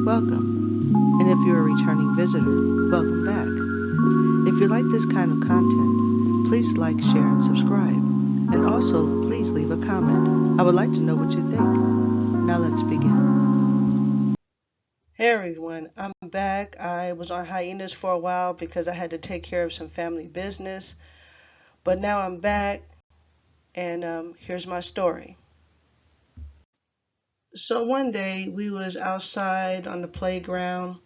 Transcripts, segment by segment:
welcome. And if you're a returning visitor, welcome back. If you like this kind of content, please like, share, and subscribe. And also, please leave a comment. I would like to know what you think. Now let's begin. Hey everyone, I'm back. I was on hiatus for a while because I had to take care of some family business. But now I'm back, and here's my story. So one day we was outside on the playground,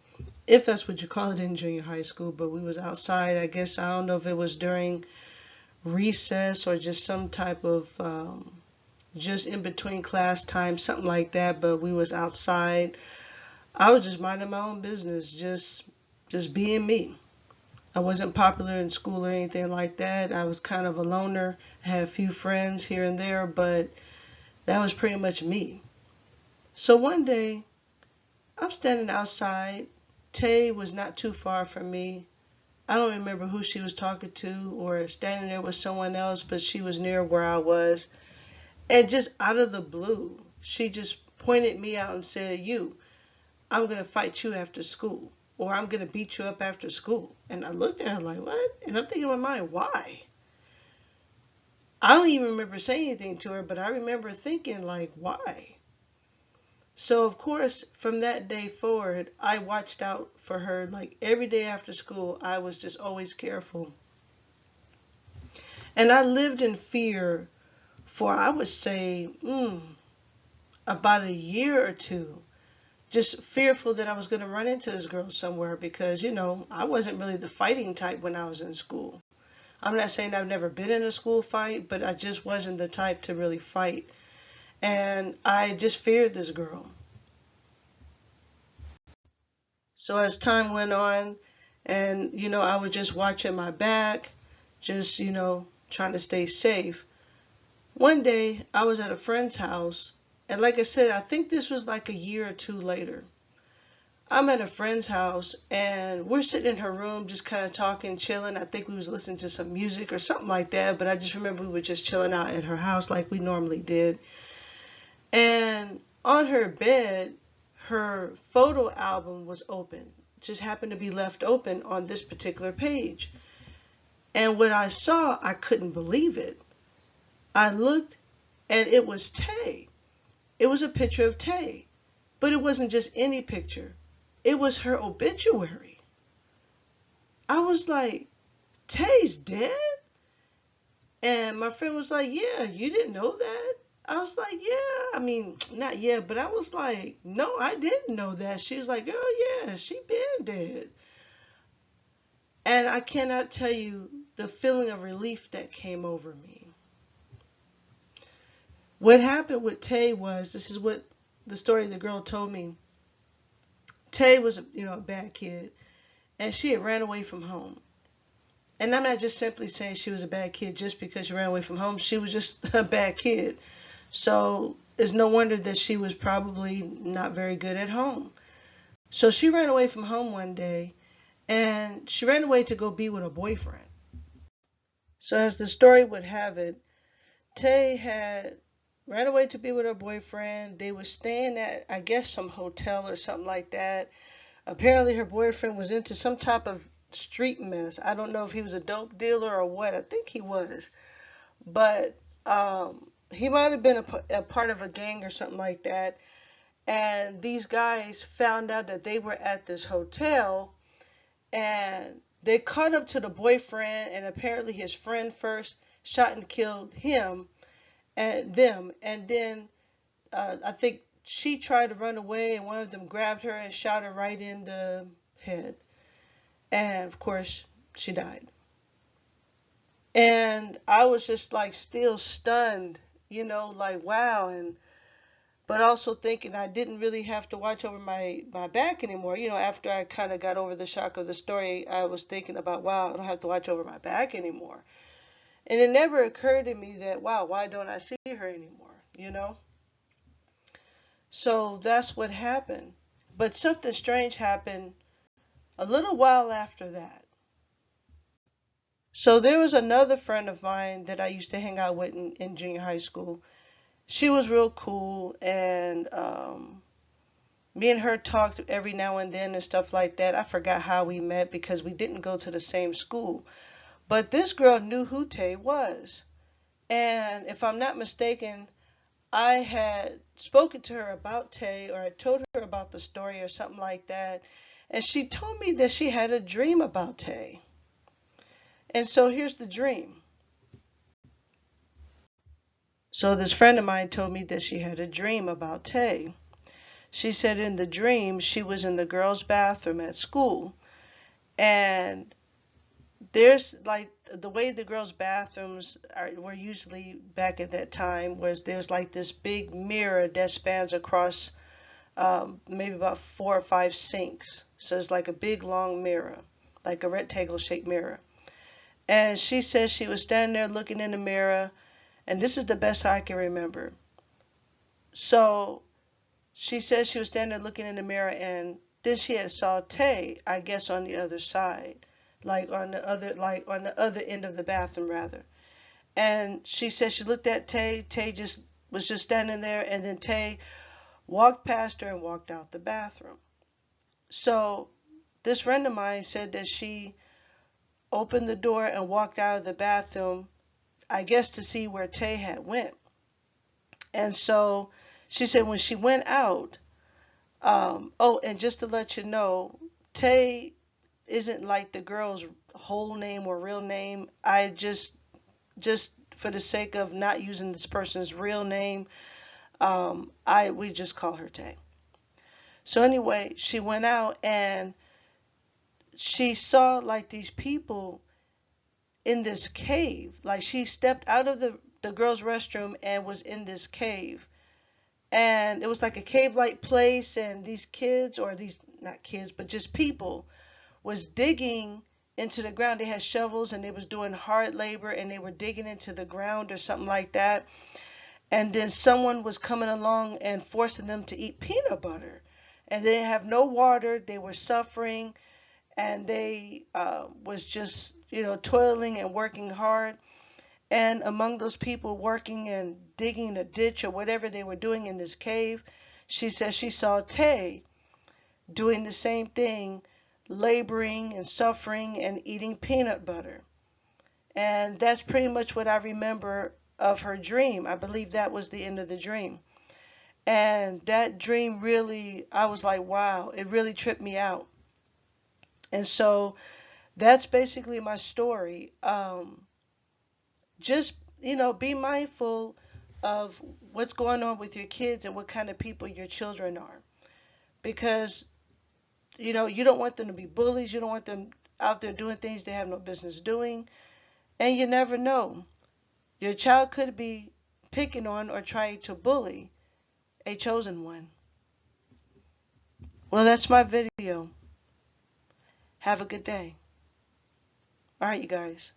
if that's what you call it in junior high school, but we was outside. I guess I don't know if it was during recess or just some type of just in between class time, something like that. But we was outside. I was just minding my own business, just being me. I wasn't popular in school or anything like that. I was kind of a loner. I had a few friends here and there, but that was pretty much me. So one day, I'm standing outside. Tay was not too far from me. I don't remember who she was talking to or standing there with someone else, but she was near where I was. And just out of the blue, she just pointed me out and said, I'm going to fight you after school, or I'm going to beat you up after school. And I looked at her like, what? And I'm thinking in my mind, why? I don't even remember saying anything to her, but I remember thinking like, why? So of course, from that day forward, I watched out for her. Like every day after school, I was just always careful. And I lived in fear for, I would say, about a year or two. Just fearful that I was going to run into this girl somewhere because, I wasn't really the fighting type when I was in school. I'm not saying I've never been in a school fight, but I just wasn't the type to really fight. And I just feared this girl. So as time went on, and, I was just watching my back, just, trying to stay safe. One day, I was at a friend's house, and like I said, I think this was like a year or two later. I'm at a friend's house, and we're sitting in her room just kind of talking, chilling. I think we was listening to some music or something like that, but I just remember we were just chilling out at her house like we normally did. And on her bed, her photo album was open. It just happened to be left open on this particular page. And what I saw, I couldn't believe it. I looked, and it was Tay. It was a picture of Tay. But it wasn't just any picture. It was her obituary. I was like, Tay's dead? And my friend was like, yeah, you didn't know that? I was like, yeah, I mean, not yet, but I was like, no, I didn't know that. She was like, oh yeah, she been dead. And I cannot tell you the feeling of relief that came over me. What happened with Tay was, this is what the story the girl told me. Tay was, a bad kid, and she had ran away from home. And I'm not just simply saying she was a bad kid just because she ran away from home. She was just a bad kid. So it's no wonder that she was probably not very good at home. So she ran away from home one day, and she ran away to go be with a boyfriend. So as the story would have it, Tay had ran away to be with her boyfriend. They were staying at, I guess, some hotel or something like that. Apparently her boyfriend was into some type of street mess. I don't know if he was a dope dealer or what. I think he was. But he might have been a part of a gang or something like that. And these guys found out that they were at this hotel, and they caught up to the boyfriend, and apparently his friend first shot and killed him and them. And then I think she tried to run away, and one of them grabbed her and shot her right in the head. And of course, she died. And I was just like still stunned, like wow. But also thinking I didn't really have to watch over my back anymore. After I kind of got over the shock of the story, I was thinking about, wow, I don't have to watch over my back anymore. And it never occurred to me that, wow, why don't I see her anymore? So that's what happened. But something strange happened a little while after that. So there was another friend of mine that I used to hang out with in junior high school. She was real cool, and Me and her talked every now and then and stuff like that. I forgot how we met because we didn't go to the same school. But this girl knew who Tay was. And if I'm not mistaken, I had spoken to her about Tay, or I told her about the story or something like that. And she told me that she had a dream about Tay. And so here's the dream. So this friend of mine told me that she had a dream about Tay. She said in the dream she was in the girls' bathroom at school, and there's like the way the girls' bathrooms were usually back at that time was there's like this big mirror that spans across maybe about 4 or 5 sinks. So it's like a big long mirror, like a rectangle shaped mirror. And she says she was standing there looking in the mirror, and this is the best I can remember. So she says she was standing there looking in the mirror, and then she had saw Tay, I guess, on the other side, like on the other end of the bathroom rather. And she said she looked at Tay. Tay just was just standing there, and then Tay walked past her and walked out the bathroom. So this friend of mine said that she opened the door and walked out of the bathroom, I guess to see where Tay had went. And so she said when she went out, oh, and just to let you know, Tay isn't like the girl's whole name or real name. I just for the sake of not using this person's real name, we just call her Tay. So anyway, she went out and she saw like these people in this cave. Like she stepped out of the girls' restroom and was in this cave. And it was like a cave-like place, and these kids, or these, not kids, but just people, was digging into the ground. They had shovels and they was doing hard labor and they were digging into the ground or something like that. And then someone was coming along and forcing them to eat peanut butter. And they didn't have no water. They were suffering, and they was just, toiling and working hard. And among those people working and digging a ditch or whatever they were doing in this cave, she says she saw Tay doing the same thing, laboring and suffering and eating peanut butter. And that's pretty much what I remember of her dream. I believe that was the end of the dream. And that dream really, I was like, wow, it really tripped me out. And so that's basically my story. Just, be mindful of what's going on with your kids and what kind of people your children are. Because, you don't want them to be bullies. You don't want them out there doing things they have no business doing. And you never know. Your child could be picking on or trying to bully a chosen one. Well, that's my video. Have a good day. All right, you guys.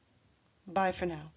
Bye for now.